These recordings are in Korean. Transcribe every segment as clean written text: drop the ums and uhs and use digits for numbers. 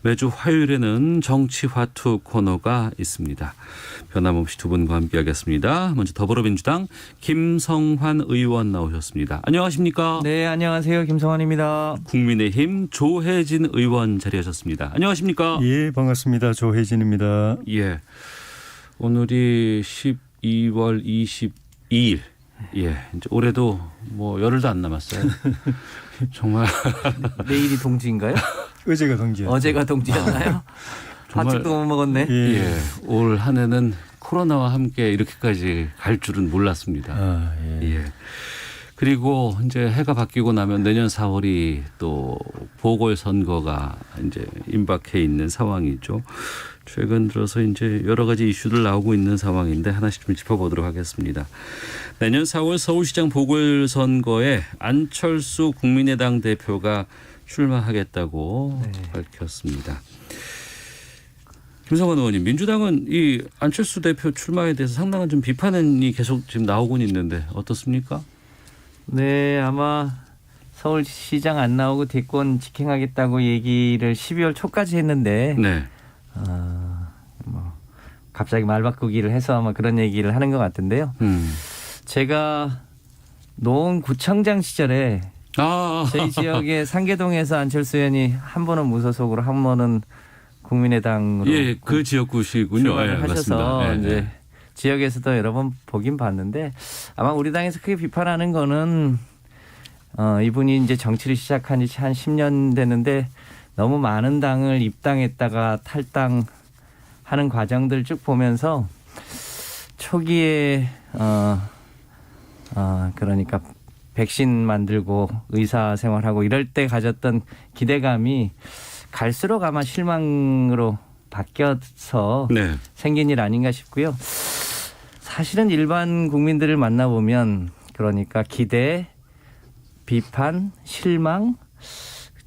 매주 화요일에는 정치화투 코너가 있습니다. 변함없이 두 분과 함께하겠습니다. 먼저 더불어민주당 김성환 의원 나오셨습니다. 안녕하십니까? 네, 안녕하세요. 김성환입니다. 국민의힘 조혜진 의원 자리하셨습니다. 안녕하십니까? 예, 반갑습니다. 조혜진입니다. 예, 오늘이 12월 22일. 예, 이제 올해도 뭐 열흘도 안 남았어요. 정말 내일이 동지인가요? 어제가 동지였죠. 어제가 동지였나요? 아직도 못 먹었네. 예, 올 한 해는 코로나와 함께 이렇게까지 갈 줄은 몰랐습니다. 아, 예. 예. 그리고 이제 해가 바뀌고 나면 내년 4월이 또 보궐선거가 이제 임박해 있는 상황이죠. 최근 들어서 이제 여러 가지 이슈들 나오고 있는 상황인데 하나씩 좀 짚어보도록 하겠습니다. 내년 4월 서울시장 보궐선거에 안철수 국민의당 대표가 출마하겠다고 밝혔습니다. 김성환 의원님, 민주당은 이 안철수 대표 출마에 대해서 상당한 좀 비판이 계속 지금 나오곤 있는데 어떻습니까? 네, 아마 서울시장 안 나오고 대권 직행하겠다고 얘기를 12월 초까지 했는데 네. 뭐 갑자기 말 바꾸기를 해서 아마 그런 얘기를 하는 것 같은데요. 제가 노원구청장 시절에 저희 지역의 상계동에서 안철수 의원이 한 번은 무소속으로 한 번은 국민의당으로 예, 그 지역구시군요. 출마를 예, 하셔서 맞습니다. 예, 이제 예. 지역에서도 여러 번 보긴 봤는데 아마 우리 당에서 크게 비판하는 거는 이분이 이제 정치를 시작한 지 한 10년 됐는데 너무 많은 당을 입당했다가 탈당하는 과정들 쭉 보면서 초기에 그러니까 백신 만들고 의사 생활하고 이럴 때 가졌던 기대감이 갈수록 아마 실망으로 바뀌어서 네. 생긴 일 아닌가 싶고요. 사실은 일반 국민들을 만나보면 그러니까 기대, 비판, 실망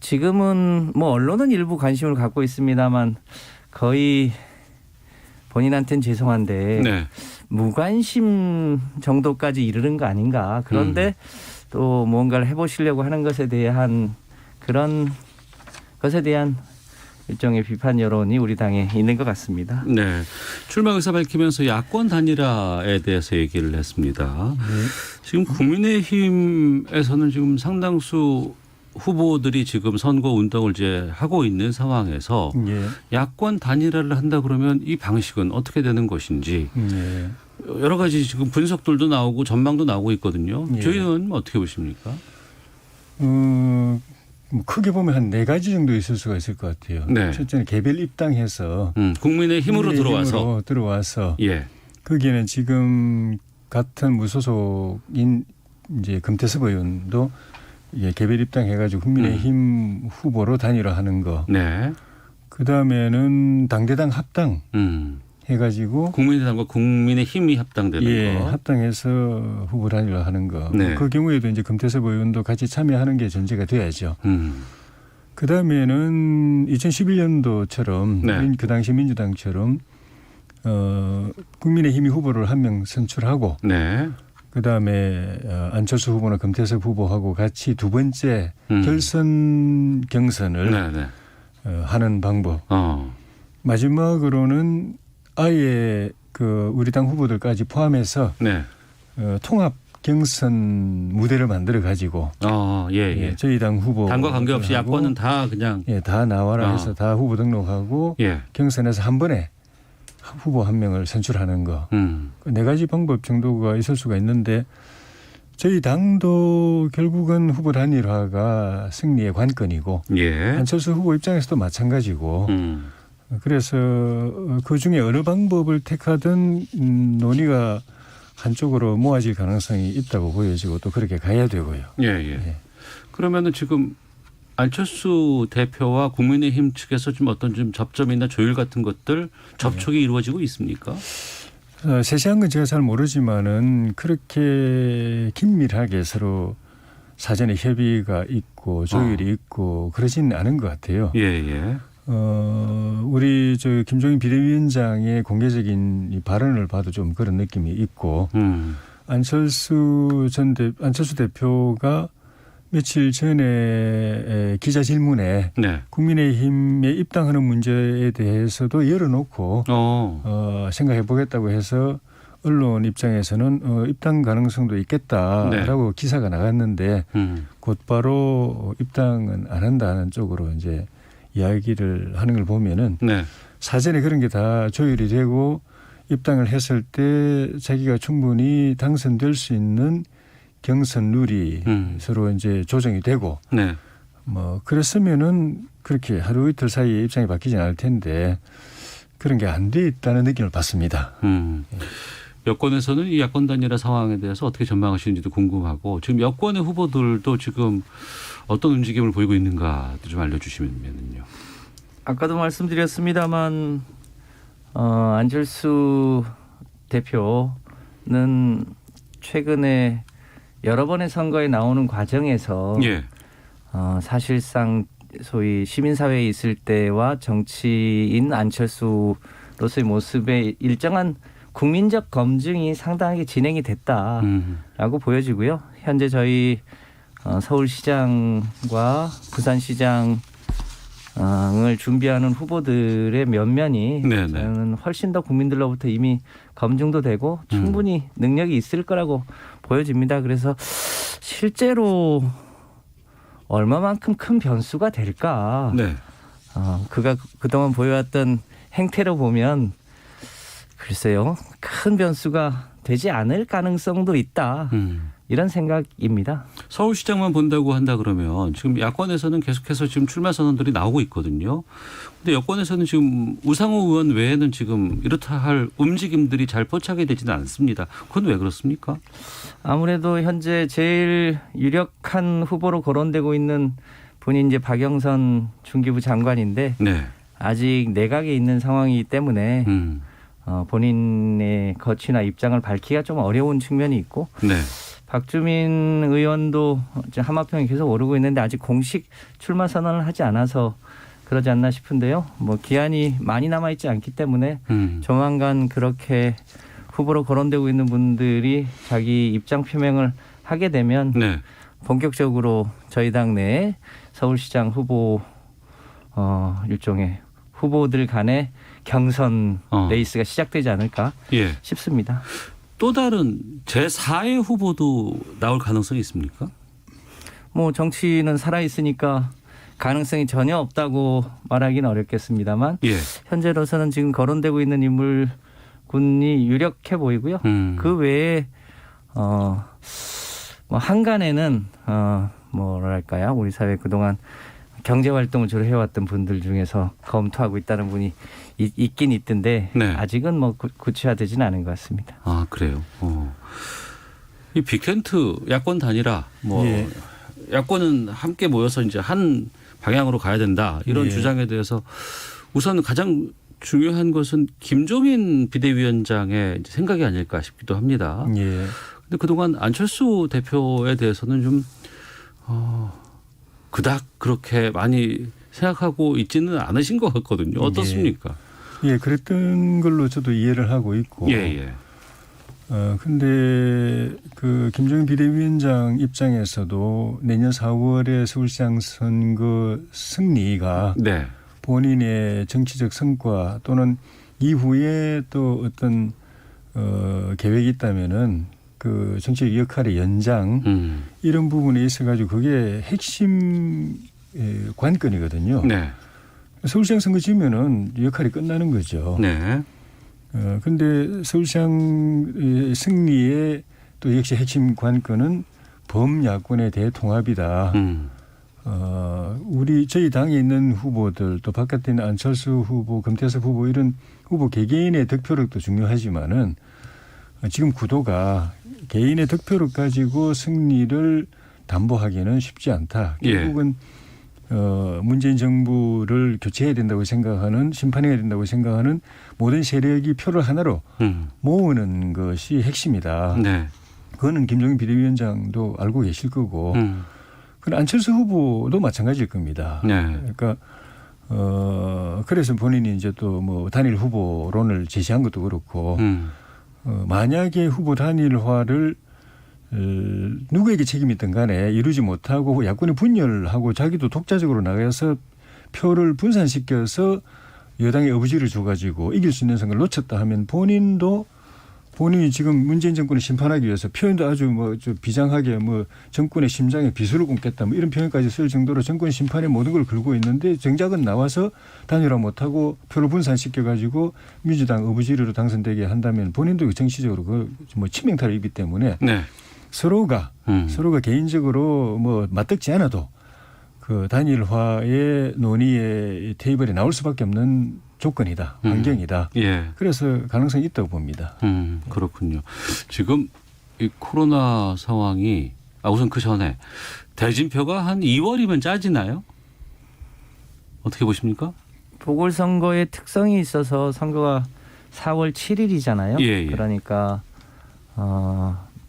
지금은 뭐 언론은 일부 관심을 갖고 있습니다만 거의 본인한테는 죄송한데 네. 무관심 정도까지 이르는 거 아닌가. 그런데 또 뭔가를 해보시려고 하는 것에 대한 그런 것에 대한 일종의 비판 여론이 우리 당에 있는 것 같습니다. 네. 출마 의사 밝히면서 야권 단일화에 대해서 얘기를 했습니다. 지금 국민의힘에서는 지금 상당수 후보들이 지금 선거 운동을 이제 하고 있는 상황에서 예. 야권 단일화를 한다 그러면 이 방식은 어떻게 되는 것인지 예. 여러 가지 지금 분석들도 나오고 전망도 나오고 있거든요. 예. 저희는 어떻게 보십니까? 뭐 크게 보면 한 네 가지 정도 있을 수가 있을 것 같아요. 네. 첫째는 개별 입당해서 국민의힘으로 들어와서 예. 거기에는 지금 같은 무소속인 이제 금태섭 의원도 예, 개별 입당해가지고 국민의힘 후보로 단일화하는 거. 네. 그 다음에는 당대당 합당 해가지고 국민의당과 국민의힘이 합당되는 예, 거. 합당해서 후보 단일화하는 거. 네. 그 경우에도 이제 금태섭 의원도 같이 참여하는 게 전제가 돼야죠. 그 다음에는 2011년도처럼 네. 그 당시 민주당처럼 국민의힘이 후보를 한 명 선출하고 네. 그 다음에 안철수 후보나 금태섭 후보하고 같이 두 번째 결선 경선을 네, 네. 하는 방법. 마지막으로는 아예 그 우리 당 후보들까지 포함해서 네. 통합 경선 무대를 만들어 가지고 예. 저희 당 후보 당과 관계없이 야권은 다 그냥 다 나와라 해서 다 후보 등록하고 예. 경선에서 한 번에 후보 한 명을 선출하는 거. 네 가지 방법 정도가 있을 수가 있는데 저희 당도 결국은 후보 단일화가 승리의 관건이고 예. 안철수 후보 입장에서도 마찬가지고 그래서 그중에 어느 방법을 택하든 논의가 한쪽으로 모아질 가능성이 있다고 보여지고 또 그렇게 가야 되고요. 예. 그러면은 지금 안철수 대표와 국민의힘 측에서 좀 어떤 좀 접점이나 조율 같은 것들 접촉이 이루어지고 있습니까? 세세한 건 제가 잘 모르지만은 그렇게 긴밀하게 서로 사전에 협의가 있고 조율이 있고 그러지는 않은 것 같아요. 예. 우리 저 김종인 비대위원장의 공개적인 이 발언을 봐도 좀 그런 느낌이 있고 안철수 대표가 며칠 전에 기자 질문에 네. 국민의힘에 입당하는 문제에 대해서도 열어놓고 생각해 보겠다고 해서 언론 입장에서는 입당 가능성도 있겠다라고 네. 기사가 나갔는데 곧바로 입당은 안 한다는 쪽으로 이제 이야기를 하는 걸 보면은 네. 사전에 그런 게 다 조율이 되고 입당을 했을 때 자기가 충분히 당선될 수 있는 경선 룰이 서로 이제 조정이 되고 네. 뭐 그랬으면은 그렇게 하루 이틀 사이에 입장이 바뀌진 않을 텐데 그런 게 안 돼 있다는 느낌을 받습니다. 여권에서는 이 야권 단일화 상황에 대해서 어떻게 전망하시는지도 궁금하고 지금 여권의 후보들도 지금 어떤 움직임을 보이고 있는가도 좀 알려주시면요. 아까도 말씀드렸습니다만 안철수 대표는 최근에 여러 번의 선거에 나오는 과정에서 예. 사실상 소위 시민사회에 있을 때와 정치인 안철수로서의 모습에 일정한 국민적 검증이 상당하게 진행이 됐다라고 보여지고요. 현재 저희 서울시장과 부산시장을 준비하는 후보들의 면면이 저는 훨씬 더 국민들로부터 이미 검증도 되고 충분히 능력이 있을 거라고 보여집니다. 그래서 실제로 얼마만큼 큰 변수가 될까? 네. 그가 그동안 보여왔던 행태로 보면 글쎄요. 큰 변수가 되지 않을 가능성도 있다. 이런 생각입니다. 서울시장만 본다고 한다 그러면 지금 야권에서는 계속해서 지금 출마 선언들이 나오고 있거든요. 근데 여권에서는 지금 우상호 의원 외에는 지금 이렇다 할 움직임들이 잘 포착이 되지는 않습니다. 그건 왜 그렇습니까? 아무래도 현재 제일 유력한 후보로 거론되고 있는 분이 이제 박영선 중기부 장관인데 네. 아직 내각에 있는 상황이기 때문에 본인의 거취나 입장을 밝히기가 좀 어려운 측면이 있고 네. 박주민 의원도 하마평이 계속 오르고 있는데 아직 공식 출마 선언을 하지 않아서 그러지 않나 싶은데요. 뭐 기한이 많이 남아있지 않기 때문에 조만간 그렇게 후보로 거론되고 있는 분들이 자기 입장 표명을 하게 되면 네. 본격적으로 저희 당 내에 서울시장 후보 일종의 후보들 간의 경선 레이스가 시작되지 않을까 싶습니다. 또 다른 제4의 후보도 나올 가능성이 있습니까? 뭐 정치는 살아있으니까 가능성이 전혀 없다고 말하기는 어렵겠습니다만 현재로서는 지금 거론되고 있는 인물군이 유력해 보이고요. 그 외에 뭐 한간에는 뭐랄까요? 우리 사회 그동안 경제활동을 주로 해왔던 분들 중에서 검토하고 있다는 분이 있긴 있던데 아직은 뭐 구체화되지는 않은 것 같습니다. 아 그래요. 이 빅텐트 야권 단일화 야권은 함께 모여서 이제 한 방향으로 가야 된다 이런 주장에 대해서 우선 가장 중요한 것은 김종인 비대위원장의 생각이 아닐까 싶기도 합니다. 근데 그동안 안철수 대표에 대해서는 좀 그닥 그렇게 많이 생각하고 있지는 않으신 것 같거든요. 어떻습니까? 그랬던 걸로 저도 이해를 하고 있고. 근데 그 김종인 비대위원장 입장에서도 내년 4월에 서울시장 선거 승리가 본인의 정치적 성과 또는 이후에 또 어떤 계획이 있다면은 그 정치적 역할의 연장 이런 부분에 있어가지고 그게 핵심 관건이거든요. 서울시장 선거 지면은 역할이 끝나는 거죠. 그런데 서울시장 승리의 또 역시 핵심 관건은 범야권의 대통합이다. 저희 당에 있는 후보들 또 바깥에 있는 안철수 후보, 금태섭 후보 이런 후보 개개인의 득표력도 중요하지만은 지금 구도가 개인의 득표를 가지고 승리를 담보하기는 쉽지 않다. 결국은 문재인 정부를 교체해야 된다고 생각하는 심판해야 된다고 생각하는 모든 세력이 표를 하나로 모으는 것이 핵심이다. 그거는 김종인 비대위원장도 알고 계실 거고 그건 안철수 후보도 마찬가지일 겁니다. 그러니까 그래서 본인이 이제 또 뭐 단일 후보론을 제시한 것도 그렇고 만약에 후보 단일화를 누구에게 책임이 있든 간에 이루지 못하고 야권이 분열하고 자기도 독자적으로 나가서 표를 분산시켜서 여당의 어부지를 줘가지고 이길 수 있는 선거를 놓쳤다 하면 본인이 지금 문재인 정권을 심판하기 위해서 표현도 아주 비장하게 정권의 심장에 비수를 꽂겠다 이런 표현까지 쓸 정도로 정권 심판의 모든 걸 걸고 있는데 정작은 나와서 단일화 못하고 표를 분산시켜가지고 민주당 어부지리로 당선되게 한다면 본인도 정치적으로 치명타를 입기 때문에 네. 서로가 개인적으로 맞듣지 않아도 그 단일화의 논의의 테이블에 나올 수밖에 없는 조건이다. 환경이다. 예. 그래서 가능성이 있다고 봅니다. 그렇군요. 지금 이 코로나 상황이 우선 그 전에 대진표가 한 2월이면 짜지나요? 어떻게 보십니까? 보궐선거의 특성이 있어서 선거가 4월 7일이잖아요. 예. 그러니까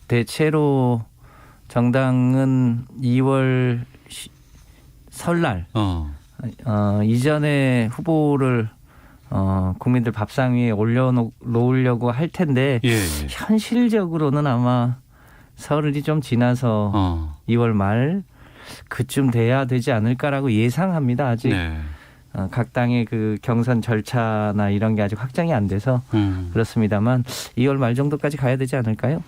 대체로 정당은 2월 설날 이전에 후보를 국민들 밥상 위에 올려놓으려고 할 텐데 예. 현실적으로는 아마 설이 좀 지나서 2월 말 그쯤 돼야 되지 않을까라고 예상합니다. 아직 네. 각 당의 그 경선 절차나 이런 게 아직 확정이 안 돼서 그렇습니다만 2월 말 정도까지 가야 되지 않을까요?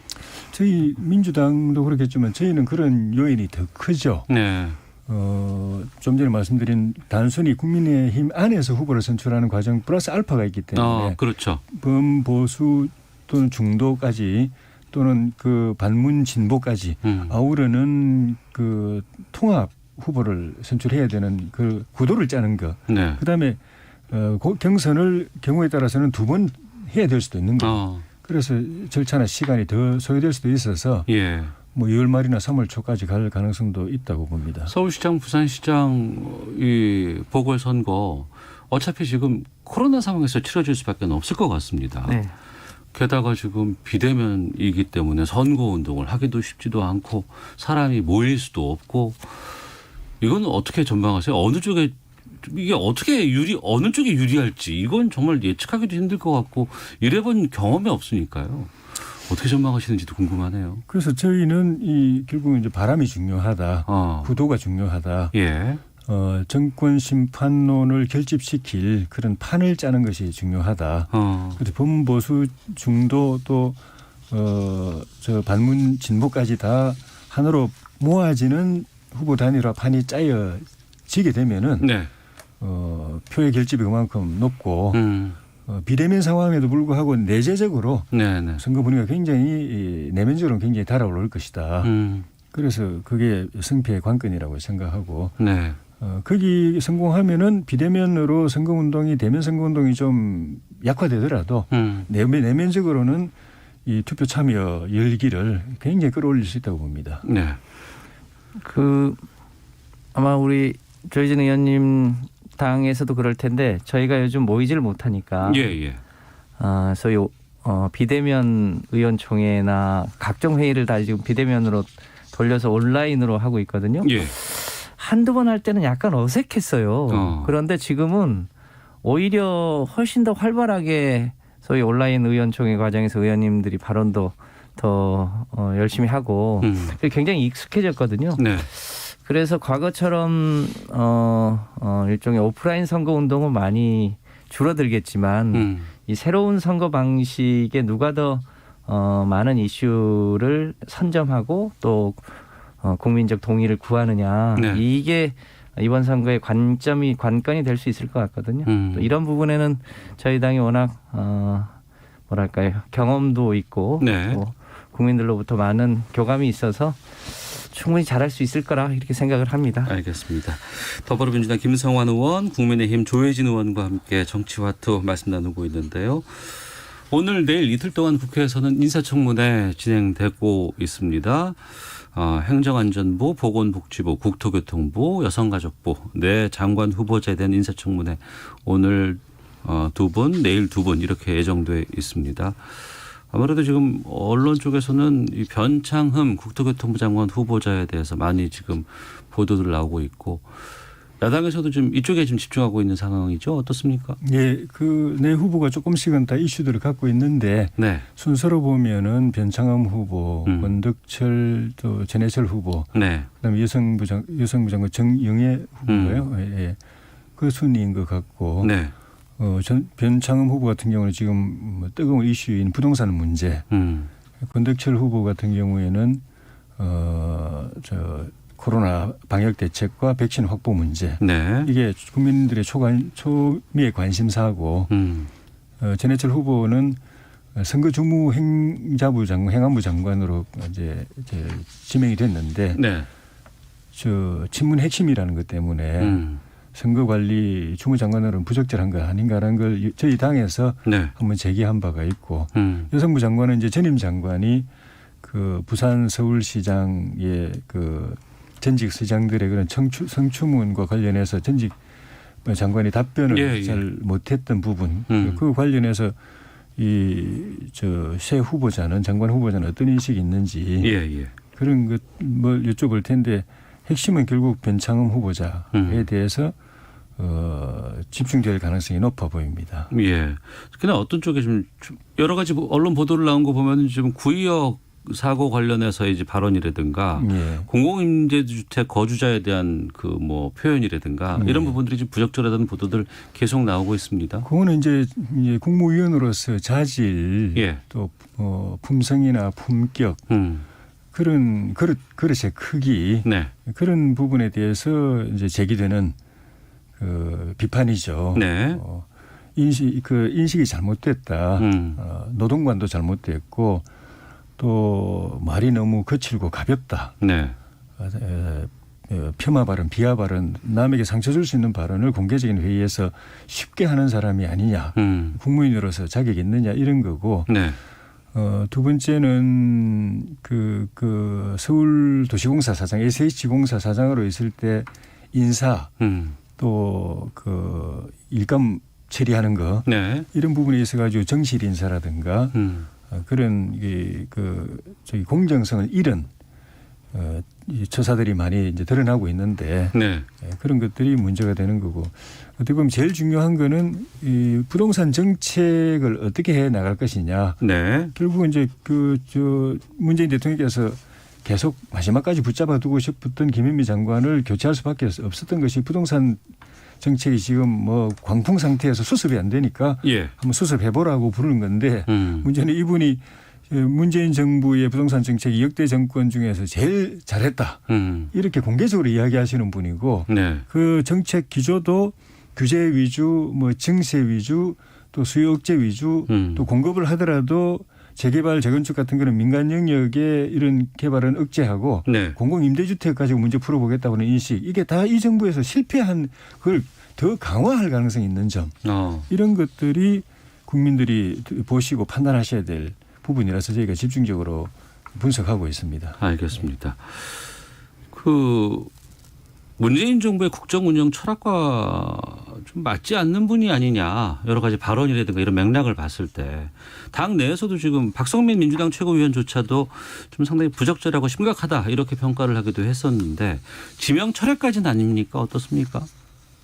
저희 민주당도 그렇겠지만 저희는 그런 요인이 더 크죠. 네. 좀 전에 말씀드린 단순히 국민의힘 안에서 후보를 선출하는 과정 플러스 알파가 있기 때문에 그렇죠. 범보수 또는 중도까지 또는 그 반문 진보까지 아우르는 그 통합 후보를 선출해야 되는 그 구도를 짜는 거. 네. 그다음에 경선을 경우에 따라서는 2번 해야 될 수도 있는 거예요. 그래서 절차나 시간이 더 소요될 수도 있어서 예. 2월 말이나 3월 초까지 갈 가능성도 있다고 봅니다. 서울시장, 부산시장 이 보궐선거 어차피 지금 코로나 상황에서 치러질 수밖에 없을 것 같습니다. 네. 게다가 지금 비대면이기 때문에 선거운동을 하기도 쉽지도 않고 사람이 모일 수도 없고 이건 어떻게 전망하세요? 어느 쪽에 이게 어떻게 어느 쪽에 유리할지 이건 정말 예측하기도 힘들 것 같고 이래본 경험이 없으니까요. 어떻게 전망하시는지도 궁금하네요. 그래서 저희는 결국은 이제 바람이 중요하다. 구도가 중요하다. 예. 정권 심판론을 결집시킬 그런 판을 짜는 것이 중요하다. 그래서 범보수 중도 또 저 반문 진보까지 다 하나로 모아지는 후보 단일화 판이 짜여지게 되면은 네. 표의 결집이 그만큼 높고 비대면 상황에도 불구하고 내재적으로 네네. 선거 분위기가 굉장히 내면적으로는 굉장히 달아올 것이다. 그래서 그게 승패의 관건이라고 생각하고 네. 거기 성공하면은 비대면으로 선거운동이 대면 선거운동이 좀 약화되더라도 내면적으로는 이 투표 참여 열기를 굉장히 끌어올릴 수 있다고 봅니다. 네. 아마 우리 조혜진 의원님 당에서도 그럴 텐데 저희가 요즘 모이지를 못하니까 예. 소위 비대면 의원총회나 각종 회의를 다 지금 비대면으로 돌려서 온라인으로 하고 있거든요. 예. 한두 번 할 때는 약간 어색했어요. 그런데 지금은 오히려 훨씬 더 활발하게 소위 온라인 의원총회 과정에서 의원님들이 발언도 더 열심히 하고 굉장히 익숙해졌거든요. 네. 그래서 과거처럼 일종의 오프라인 선거 운동은 많이 줄어들겠지만 이 새로운 선거 방식에 누가 더 많은 이슈를 선점하고 또 국민적 동의를 구하느냐 네. 이게 이번 선거의 관건이 될 수 있을 것 같거든요. 또 이런 부분에는 저희 당이 워낙 경험도 있고 네. 또 국민들로부터 많은 교감이 있어서 충분히 잘할 수 있을 거라 이렇게 생각을 합니다. 알겠습니다. 더불어민주당 김성환 의원, 국민의힘 조혜진 의원과 함께 정치화투 말씀 나누고 있는데요. 오늘 내일 이틀 동안 국회에서는 인사청문회 진행되고 있습니다. 행정안전부, 보건복지부, 국토교통부, 여성가족부 네 장관 후보자에 대한 인사청문회 오늘 2분, 내일 2분 이렇게 예정돼 있습니다. 아무래도 지금 언론 쪽에서는 이 변창흠 국토교통부 장관 후보자에 대해서 많이 지금 보도들 나오고 있고 야당에서도 좀 이쪽에 좀 집중하고 있는 상황이죠. 어떻습니까? 예, 그 내 후보가 조금씩은 다 이슈들을 갖고 있는데 네. 순서로 보면은 변창흠 후보, 권덕철 또 전해철 후보, 네. 그다음에 여성부 장관 정영애 후보예요. 예. 그 순위인 것 같고. 네. 변창흠 후보 같은 경우는 지금 뭐 뜨거운 이슈인 부동산 문제. 권덕철 후보 같은 경우에는 코로나 방역 대책과 백신 확보 문제. 네. 이게 국민들의 초미의 관심사고 전해철 후보는 선거 주무 행자부 장관, 행안부 장관으로 이제 지명이 됐는데 네. 친문 핵심이라는 것 때문에 선거 관리 주무장관으로는 부적절한 거 아닌가라는 걸 저희 당에서 네. 한번 제기한 바가 있고 여성부 장관은 이제 전임 장관이 그 부산 서울시장의 그 전직 시장들의 그런 성추문과 관련해서 전직 장관이 답변을 잘 못했던 부분 그 관련해서 새 후보자는 장관 후보자는 어떤 인식이 있는지 그런 것 뭘 여쭤볼 텐데 핵심은 결국 변창흠 후보자에 대해서 집중될 가능성이 높아 보입니다. 예. 그냥 어떤 쪽에 좀 여러 가지 언론 보도를 나온 거 보면 지금 구의역 사고 관련해서 이제 발언이라든가 공공임대주택 거주자에 대한 그 뭐 표현이라든가 이런 부분들이 좀 부적절하다는 보도들 계속 나오고 있습니다. 그거는 이제 국무위원으로서 자질 또 품성이나 품격 그런 그릇의 크기 그런 부분에 대해서 이제 제기되는 그 비판이죠. 네. 인식이 잘못됐다. 노동관도 잘못됐고 또 말이 너무 거칠고 가볍다. 네. 폄하 발언, 비하 발언, 남에게 상처 줄 수 있는 발언을 공개적인 회의에서 쉽게 하는 사람이 아니냐. 국무위원으로서 자격이 있느냐 이런 거고. 네. 두 번째는 그 서울도시공사 사장, SH공사 사장으로 있을 때 인사 또 그 일감 처리하는 거 이런 부분에 있어 가지고 정실 인사라든가 그런 저희 공정성을 잃은 이 처사들이 많이 이제 드러나고 있는데 그런 것들이 문제가 되는 거고 어떻게 보면 제일 중요한 거는 이 부동산 정책을 어떻게 해 나갈 것이냐. 결국은 이제 문재인 대통령께서 계속 마지막까지 붙잡아 두고 싶었던 김현미 장관을 교체할 수밖에 없었던 것이 부동산 정책이 지금 뭐 광풍 상태에서 수습이 안 되니까 한번 수습해보라고 부르는 건데 문제는 이분이 문재인 정부의 부동산 정책이 역대 정권 중에서 제일 잘했다. 이렇게 공개적으로 이야기하시는 분이고 그 정책 기조도 규제 위주, 뭐 증세 위주, 또 수요 억제 위주, 또 공급을 하더라도 재개발, 재건축 같은 거는 민간 영역의 이런 개발은 억제하고 공공임대주택 가지고 문제 풀어보겠다고는 인식. 이게 다 이 정부에서 실패한 그걸 더 강화할 가능성이 있는 점. 이런 것들이 국민들이 보시고 판단하셔야 될 부분이라서 저희가 집중적으로 분석하고 있습니다. 알겠습니다. 문재인 정부의 국정 운영 철학과 좀 맞지 않는 분이 아니냐 여러 가지 발언이라든가 이런 맥락을 봤을 때 당 내에서도 지금 박성민 민주당 최고위원조차도 좀 상당히 부적절하고 심각하다 이렇게 평가를 하기도 했었는데 지명 철회까지는 아닙니까? 어떻습니까?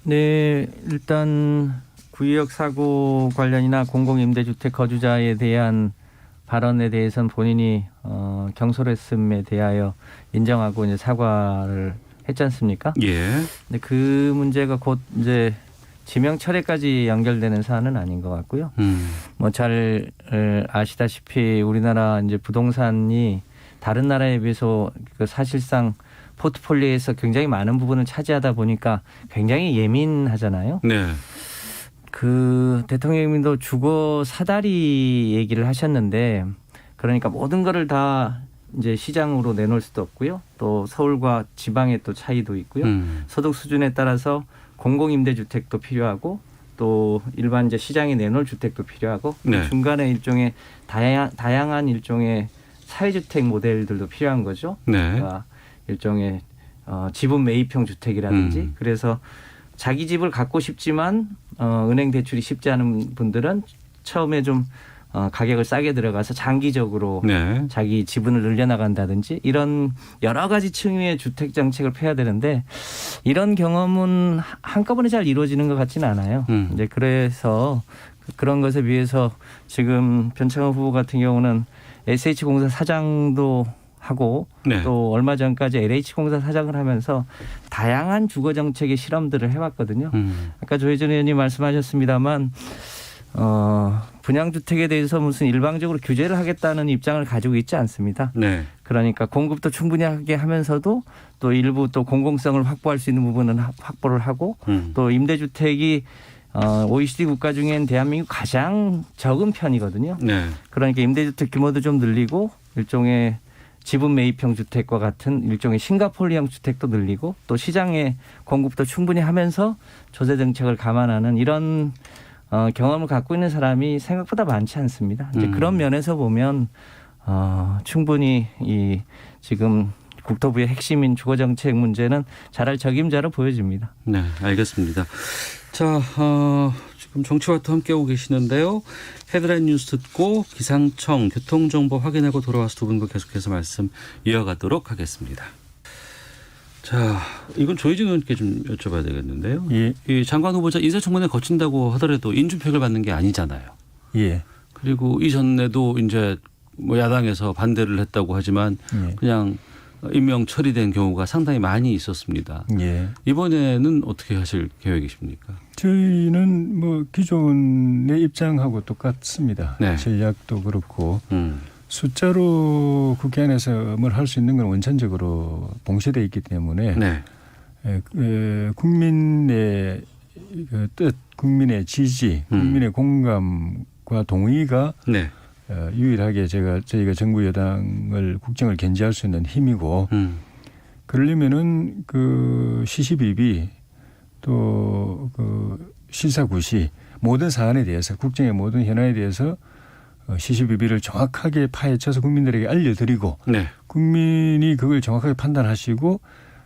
네, 일단 구의역 사고 관련이나 공공임대주택 거주자에 대한 발언에 대해서는 본인이 경솔했음에 대하여 인정하고 이제 사과를 했지 않습니까? 근데 그 문제가 곧 이제 지명 철회까지 연결되는 사안은 아닌 것 같고요. 뭐 잘 아시다시피 우리나라 이제 부동산이 다른 나라에 비해서 그 사실상 포트폴리오에서 굉장히 많은 부분을 차지하다 보니까 굉장히 예민하잖아요. 그 대통령님도 주거 사다리 얘기를 하셨는데 그러니까 모든 거를 다 이제 시장으로 내놓을 수도 없고요. 또 서울과 지방의 또 차이도 있고요. 소득 수준에 따라서 공공임대주택도 필요하고 또 일반 이제 시장에 내놓을 주택도 필요하고 그 중간에 일종의 다양한 일종의 사회주택 모델들도 필요한 거죠. 그러니까 일종의 지분 매입형 주택이라든지 그래서 자기 집을 갖고 싶지만 은행 대출이 쉽지 않은 분들은 처음에 좀 가격을 싸게 들어가서 장기적으로 네. 자기 지분을 늘려나간다든지 이런 여러 가지 층위의 주택 정책을 펴야 되는데 이런 경험은 한꺼번에 잘 이루어지는 것 같지는 않아요. 이제 그래서 그런 것에 비해서 지금 변창흠 후보 같은 경우는 SH공사 사장도 하고 네. 또 얼마 전까지 LH공사 사장을 하면서 다양한 주거 정책의 실험들을 해왔거든요. 아까 조혜전 의원님 말씀하셨습니다만 분양주택에 대해서 무슨 일방적으로 규제를 하겠다는 입장을 가지고 있지 않습니다. 네. 그러니까 공급도 충분히 하게 하면서도 또 일부 또 공공성을 확보할 수 있는 부분은 확보를 하고 또 임대주택이 OECD 국가 중엔 대한민국 가장 적은 편이거든요. 네. 그러니까 임대주택 규모도 좀 늘리고 일종의 지분 매입형 주택과 같은 일종의 싱가포르형 주택도 늘리고 또 시장의 공급도 충분히 하면서 조세 정책을 감안하는 이런 경험을 갖고 있는 사람이 생각보다 많지 않습니다. 이제 그런 면에서 보면 충분히 이 지금 국토부의 핵심인 주거정책 문제는 잘할 적임자로 보여집니다. 네, 알겠습니다. 자, 지금 정치와도 함께하고 계시는데요. 헤드라인 뉴스 듣고 기상청 교통정보 확인하고 돌아와서 두 분과 계속해서 말씀 이어가도록 하겠습니다. 자, 이건 조혜진 의원께 좀 여쭤봐야 되겠는데요. 예. 이 장관 후보자 인사청문회 거친다고 하더라도 인준표를 받는 게 아니잖아요. 예. 그리고 이전에도 이제 뭐 야당에서 반대를 했다고 하지만 예. 그냥 임명 처리된 경우가 상당히 많이 있었습니다. 예. 이번에는 어떻게 하실 계획이십니까? 저희는 뭐 기존의 입장하고 똑같습니다. 네. 전략도 그렇고 숫자로 국회 안에서 뭘 할 수 있는 건 원천적으로 봉쇄되어 있기 때문에 네. 국민의 그 뜻, 국민의 지지, 국민의 공감과 동의가 네. 유일하게 저희가 정부 여당을 국정을 견제할 수 있는 힘이고 그러려면은 그 시시비비 또 그 실사구시 모든 사안에 대해서 국정의 모든 현안에 대해서 시시비비를 정확하게 파헤쳐서 국민들에게 알려드리고 네. 국민이 그걸 정확하게 판단하시고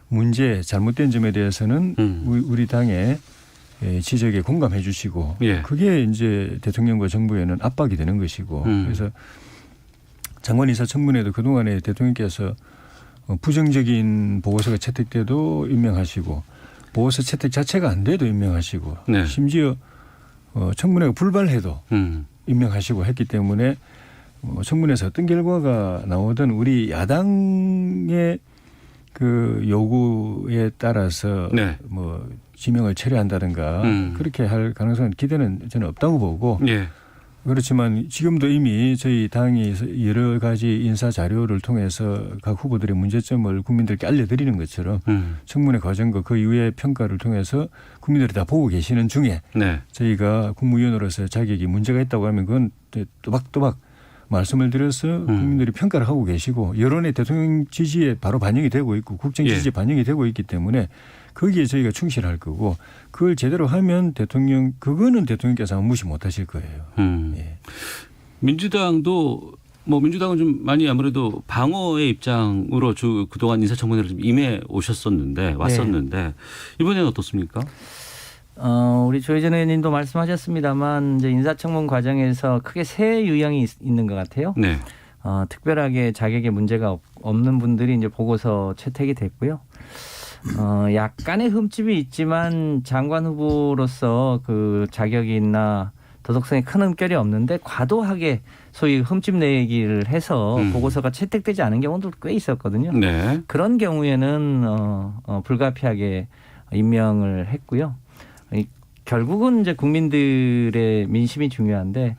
문제 잘못된 점에 대해서는 우리 당의 지적에 공감해 주시고 예. 그게 이제 대통령과 정부에는 압박이 되는 것이고 그래서 장관 인사청문회도 그동안에 대통령께서 부정적인 보고서가 채택돼도 임명하시고 보고서 채택 자체가 안 돼도 임명하시고 네. 심지어 청문회가 불발해도 임명하시고 했기 때문에 청문회에서 어떤 결과가 나오든 우리 야당의 그 요구에 따라서 네. 뭐 지명을 철회한다든가 그렇게 할 가능성은 기대는 저는 없다고 보고 예. 그렇지만 지금도 이미 저희 당이 여러 가지 인사 자료를 통해서 각 후보들의 문제점을 국민들께 알려드리는 것처럼 청문회 과정과 그 이후의 평가를 통해서 국민들이 다 보고 계시는 중에 네. 저희가 국무위원으로서 자격이 문제가 있다고 하면 그건 또박또박 말씀을 드려서 국민들이 평가를 하고 계시고 여론의 대통령 지지에 바로 반영이 되고 있고 국정 지지에 반영이 되고 있기 때문에 거기에 저희가 충실할 거고 그걸 제대로 하면 그거는 대통령께서 아무 무시 못 하실 거예요. 예. 민주당도 민주당은 좀 많이 아무래도 방어의 입장으로 그동안 인사청문회를 좀 임해 왔었는데 이번에는 어떻습니까? 우리 조혜전 의원님도 말씀하셨습니다만 이제 인사청문 과정에서 크게 세 유형이 있는 것 같아요. 네. 특별하게 자격에 문제가 없는 분들이 이제 보고서 채택이 됐고요. 약간의 흠집이 있지만 장관 후보로서 그 자격이 있나 도덕성에 큰 흠결이 없는데 과도하게 소위 흠집 내기를 해서 보고서가 채택되지 않은 경우도 꽤 있었거든요. 네. 그런 경우에는 불가피하게 임명을 했고요. 결국은 이제 국민들의 민심이 중요한데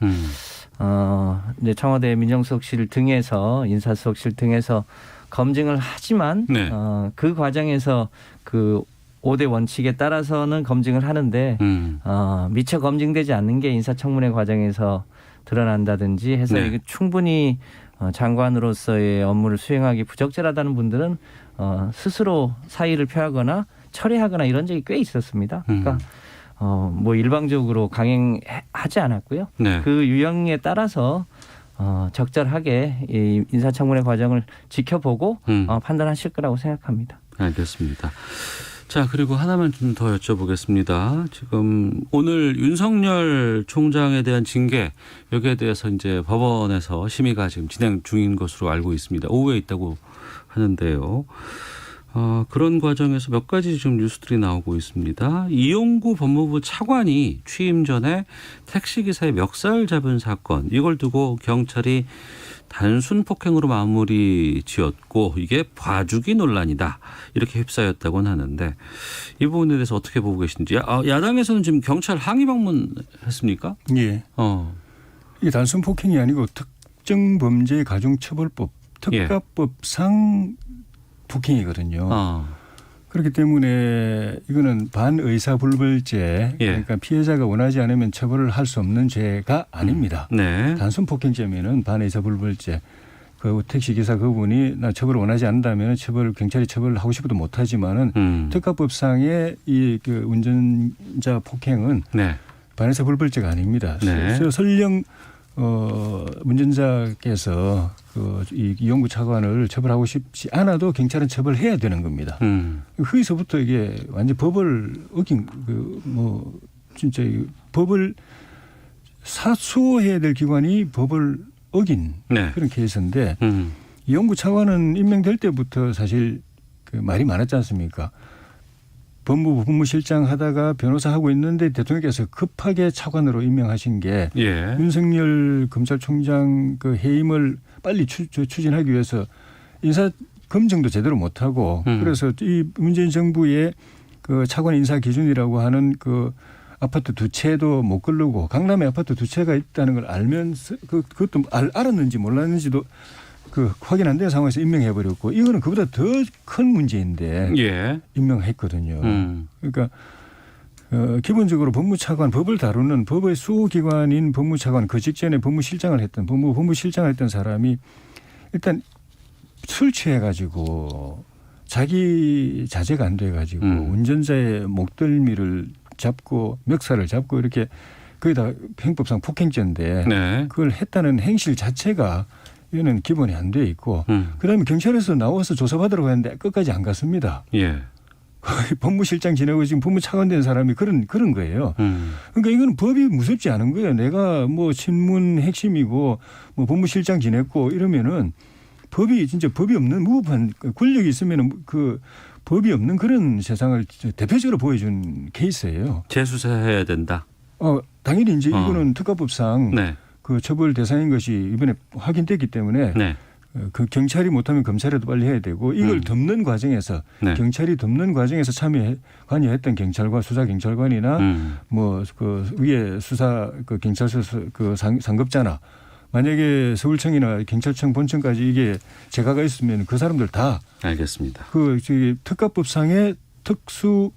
이제 청와대 민정수석실 등에서 인사수석실 등에서 검증을 하지만 네. 그 과정에서 그 5대 원칙에 따라서는 검증을 하는데 미처 검증되지 않는 게 인사청문회 과정에서 드러난다든지 해서 네. 이게 충분히 장관으로서의 업무를 수행하기 부적절하다는 분들은 스스로 사의를 표하거나 철회하거나 이런 적이 꽤 있었습니다. 그러니까 일방적으로 강행하지 않았고요. 네. 그 유형에 따라서 적절하게 이 인사청문회 과정을 지켜보고 판단하실 거라고 생각합니다. 알겠습니다. 자, 그리고 하나만 좀 더 여쭤보겠습니다. 지금 오늘 윤석열 총장에 대한 징계 여기에 대해서 이제 법원에서 심의가 지금 진행 중인 것으로 알고 있습니다. 오후에 있다고 하는데요. 그런 과정에서 몇 가지 지금 뉴스들이 나오고 있습니다. 이용구 법무부 차관이 취임 전에 택시기사의 멱살 잡은 사건, 이걸 두고 경찰이 단순 폭행으로 마무리 지었고 이게 봐주기 논란이다, 이렇게 휩싸였다고는 하는데 이 부분에 대해서 어떻게 보고 계신지. 야당에서는 지금 경찰 항의 방문했습니까? 예. 이게 단순 폭행이 아니고 특정범죄 가중처벌법 특가법상 폭행이거든요. 그렇기 때문에 이거는 반의사불벌죄, 그러니까 피해자가 원하지 않으면 처벌을 할 수 없는 죄가 아닙니다. 네. 단순 폭행죄면은 반의사불벌죄. 그 택시기사 그분이 나 처벌을 원하지 않는다면 경찰이 처벌을 하고 싶어도 못하지만은 특가법상의 이 그 운전자 폭행은 반의사불벌죄가 아닙니다. 그래서 설령 운전자께서 이 이용구 차관을 처벌하고 싶지 않아도 경찰은 처벌해야 되는 겁니다. 거기서부터 이게 완전 법을 어긴 진짜 법을 사수해야 될 기관이 법을 어긴 그런 케이스인데 이용구 차관은 임명될 때부터 사실 그 말이 많았지 않습니까? 법무부 법무실장 하다가 변호사 하고 있는데 대통령께서 급하게 차관으로 임명하신 게 윤석열 검찰총장 그 해임을 빨리 추진하기 위해서 인사 검증도 제대로 못하고 그래서 이 문재인 정부의 그 차관 인사 기준이라고 하는 그 아파트 두 채도 못 걸르고 강남에 아파트 두 채가 있다는 걸 알면서 그것도 알았는지 몰랐는지도 그 확인 안 된 상황에서 임명해버렸고 이거는 그보다 더 큰 문제인데 임명했거든요. 그러니까 기본적으로 법무차관, 법을 다루는 법의 수호기관인 법무차관, 그 직전에 법무실장을 했던 법무실장을 했던 사람이 일단 술 취해가지고 자기 자제가 안 돼가지고 운전자의 목덜미를 잡고 멱살을 잡고 이렇게 거의 다 형법상 폭행죄인데 그걸 했다는 행실 자체가 이거는 기본이 안 돼 있고 그다음에 경찰에서 나와서 조사받으라고 했는데 끝까지 안 갔습니다. 법무실장 지내고 지금 법무차관 된 사람이 그런 거예요. 그러니까 이거는 법이 무섭지 않은 거예요. 내가 뭐 친문 핵심이고 뭐 법무실장 지냈고 이러면은 법이 진짜 법이 없는 무법한 권력이 있으면은 그 법이 없는 그런 세상을 대표적으로 보여준 케이스예요. 재수사해야 된다. 당연히 이제 이거는 특가법상 그 처벌 대상인 것이 이번에 확인됐기 때문에 그 경찰이 못하면 검찰에도 빨리 해야 되고 이걸 덮는 과정에서 경찰이 덮는 과정에서 관여했던 경찰관 수사 경찰관이나 뭐 그 위에 수사 그 경찰서 그 상급자나 만약에 서울청이나 경찰청 본청까지 이게 재가가 있으면 그 사람들 다 알겠습니다. 그 특가법상의 특수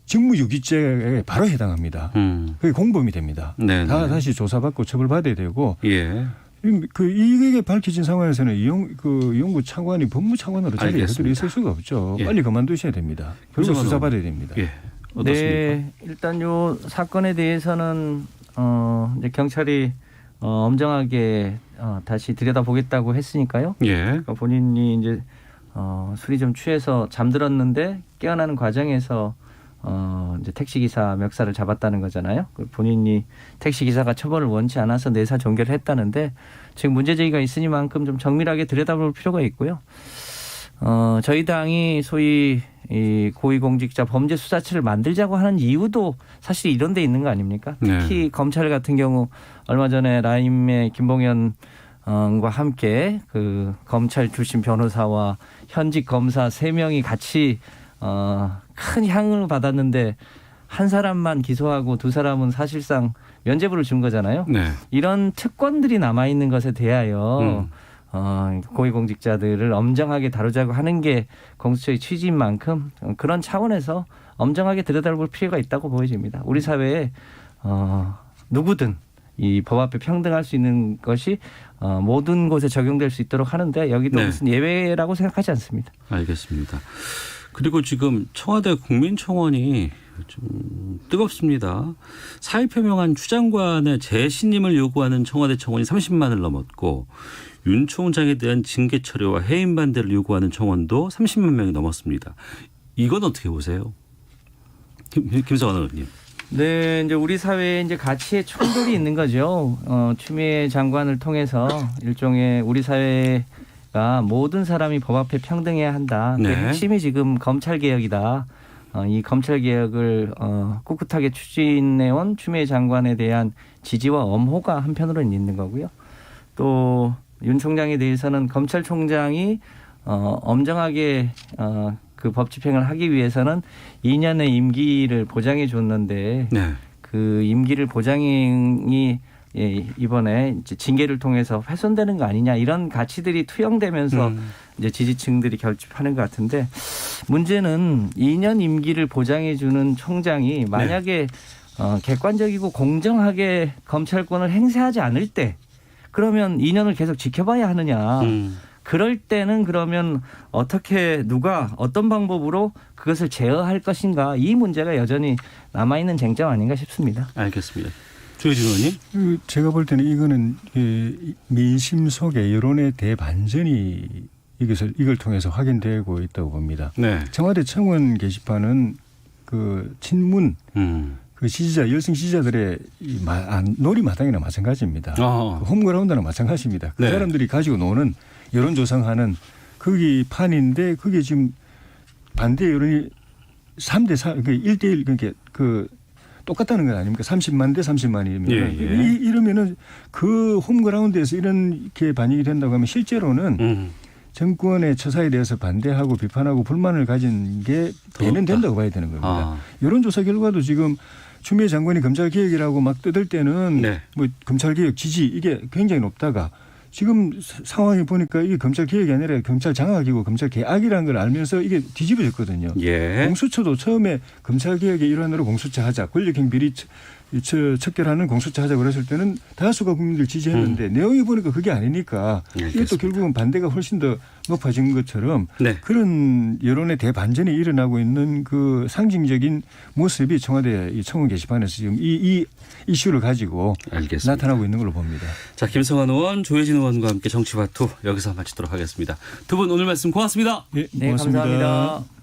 직무유기죄에 바로 해당합니다. 그게 공범이 됩니다. 다 다시 조사받고 처벌받아야 되고. 이게 밝혀진 상황에서는 이용구 차관이 법무차관으로 자리에 그대로 있을 수가 없죠. 빨리 그만두셔야 됩니다. 그리고 수사받아야 됩니다. 어떻습니까? 네, 일단 요 사건에 대해서는 이제 경찰이 엄정하게 다시 들여다보겠다고 했으니까요. 그러니까 본인이 이제 술이 좀 취해서 잠들었는데 깨어나는 과정에서 이제 택시기사 멱살을 잡았다는 거잖아요. 본인이 택시기사가 처벌을 원치 않아서 내사 종결을 했다는데 지금 문제제기가 있으니만큼 좀 정밀하게 들여다볼 필요가 있고요. 저희 당이 소위 이 고위공직자 범죄수사처를 만들자고 하는 이유도 사실 이런 데 있는 거 아닙니까? 특히 검찰 같은 경우 얼마 전에 라임의 김봉현 과 함께 그 검찰 출신 변호사와 현직 검사 3명이 같이 큰 향을 받았는데 한 사람만 기소하고 2사람은 사실상 면죄부를 준 거잖아요. 이런 특권들이 남아있는 것에 대하여 고위공직자들을 엄정하게 다루자고 하는 게 공수처의 취지인 만큼 그런 차원에서 엄정하게 들여다볼 필요가 있다고 보여집니다. 우리 사회에 누구든 이 법 앞에 평등할 수 있는 것이 모든 곳에 적용될 수 있도록 하는데 여기도 무슨 예외라고 생각하지 않습니다. 알겠습니다. 그리고 지금 청와대 국민청원이 좀 뜨겁습니다. 사의 표명한 추 장관의 재신임을 요구하는 청와대 청원이 30만을 넘었고 윤 총장에 대한 징계 처리와 해임 반대를 요구하는 청원도 30만 명이 넘었습니다. 이건 어떻게 보세요? 김성환 의원님. 네, 이제 우리 사회에 이제 가치의 충돌이 있는 거죠. 추미애 장관을 통해서 일종의 우리 사회가 모든 사람이 법 앞에 평등해야 한다. 그 네. 핵심이 지금 검찰 개혁이다. 이 검찰 개혁을 꿋꿋하게 추진해온 추미애 장관에 대한 지지와 엄호가 한편으로는 있는 거고요. 또 윤 총장에 대해서는 검찰총장이 엄정하게 그 법 집행을 하기 위해서는 2년의 임기를 보장해 줬는데 네. 그 임기를 보장이 이번에 이제 징계를 통해서 훼손되는 거 아니냐 이런 가치들이 투영되면서 이제 지지층들이 결집하는 것 같은데 문제는 2년 임기를 보장해 주는 총장이 만약에 객관적이고 공정하게 검찰권을 행사하지 않을 때 그러면 2년을 계속 지켜봐야 하느냐. 그럴 때는 그러면 어떻게 누가 어떤 방법으로 그것을 제어할 것인가 이 문제가 여전히 남아있는 쟁점 아닌가 싶습니다. 알겠습니다. 조혜진 의원님. 제가 볼 때는 이거는 민심 속에 여론의 대반전이 이걸 통해서 확인되고 있다고 봅니다. 네. 청와대 청원 게시판은 그 친문 그 지지자 열성 지지자들의 놀이마당이나 마찬가지입니다. 홈그라운드나 마찬가지입니다. 그 네. 사람들이 가지고 노는 여론 조성하는 거기 판인데 그게 지금 반대 여론이 3대 4, 그 1대1 그러니까 그 똑같다는 건 아닙니까? 30만 대 30만이면 이러면은 그 홈그라운드에서 이렇게 반영이 된다고 하면 실제로는 정권의 처사에 대해서 반대하고 비판하고 불만을 가진 게 배는 된다고 봐야 되는 겁니다. 여론조사 결과도 지금 추미애 장관이 검찰개혁이라고 막 떠들 때는 뭐 검찰개혁 지지 이게 굉장히 높다가 지금 상황이 보니까 이게 검찰개혁이 아니라 검찰 장악이고 검찰개악이라는 걸 알면서 이게 뒤집어졌거든요. 공수처도 처음에 검찰개혁의 일환으로 공수처 하자. 권력형 비리 척결하는 공수처 하자고 그랬을 때는 다수가 국민들 지지했는데 내용이 보니까 그게 아니니까 이것도 결국은 반대가 훨씬 더 높아진 것처럼 그런 여론의 대반전이 일어나고 있는 그 상징적인 모습이 청와대 이 청원 게시판에서 지금 이 이슈를 가지고 나타나고 있는 걸로 봅니다. 자, 김성환 의원, 조혜진 의원과 함께 정치화투 여기서 마치도록 하겠습니다. 두 분 오늘 말씀 고맙습니다. 네, 고맙습니다. 감사합니다.